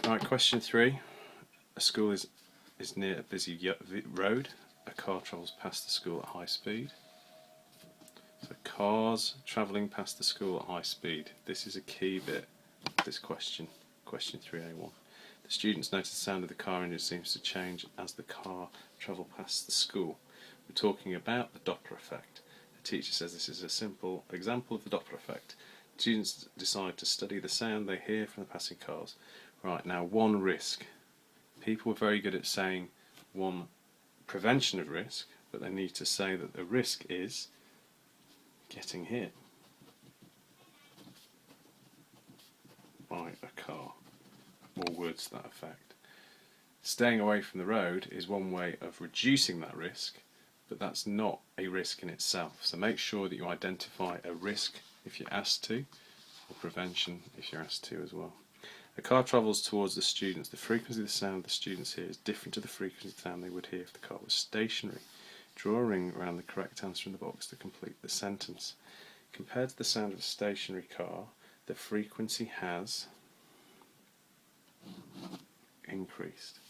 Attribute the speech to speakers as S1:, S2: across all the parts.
S1: Right, question 3. A school is near a busy road. A car travels past the school at high speed. So cars travelling past the school at high speed. This is a key bit of this question, question 3A1. The students notice the sound of the car engine seems to change as the car travels past the school. We're talking about the Doppler effect. The teacher says this is a simple example of the Doppler effect. Students decide to study the sound they hear from the passing cars. Right, now one risk. People are very good at saying one prevention of risk, but they need to say that the risk is getting hit by a car, or words to that effect. Staying away from the road is one way of reducing that risk, but that's not a risk in itself. So make sure that you identify a risk if you're asked to, or prevention if you're asked to as well. A car travels towards the students. The frequency of the sound the students hear is different to the frequency of the sound they would hear if the car was stationary. Draw a ring around the correct answer in the box to complete the sentence. Compared to the sound of a stationary car, the frequency has increased.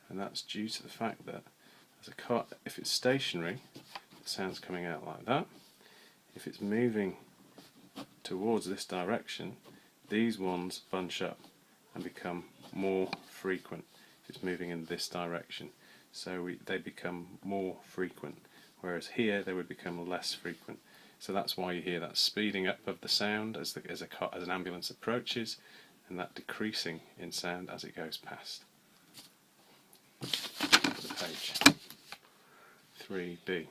S1: And that's due to the fact that as a car, if it's stationary, the sound's coming out like that. If it's moving towards this direction, these ones bunch up and become more frequent if it's moving in this direction. So they become more frequent, whereas here they would become less frequent. So that's why you hear that speeding up of the sound as an ambulance approaches, and that decreasing in sound as it goes past. Page 3b.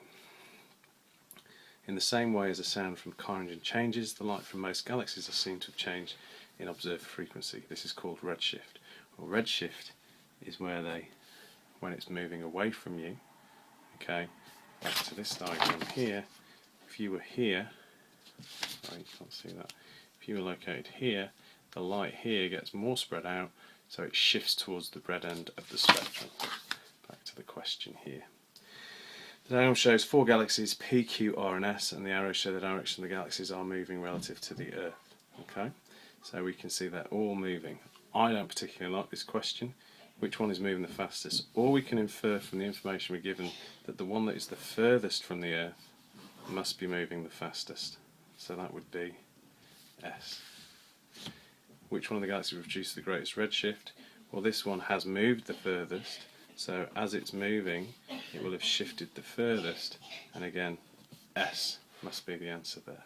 S1: In the same way as the sound from a car engine changes, the light from most galaxies are seen to have changed in observed frequency. This is called redshift. Well, redshift is where when it's moving away from you, okay, back to this diagram here, if you were here, sorry, you can't see that, if you were located here, the light here gets more spread out, so it shifts towards the red end of the spectrum. Back to the question here. The diagram shows 4 galaxies, P, Q, R and S, and the arrows show the direction the galaxies are moving relative to the Earth. Okay, so we can see they're all moving. I don't particularly like this question, which one is moving the fastest, or we can infer from the information we're given that the one that is the furthest from the Earth must be moving the fastest. So that would be S. Which one of the galaxies will produce the greatest redshift? Well, this one has moved the furthest, so as it's moving it will have shifted the furthest, and again S must be the answer there.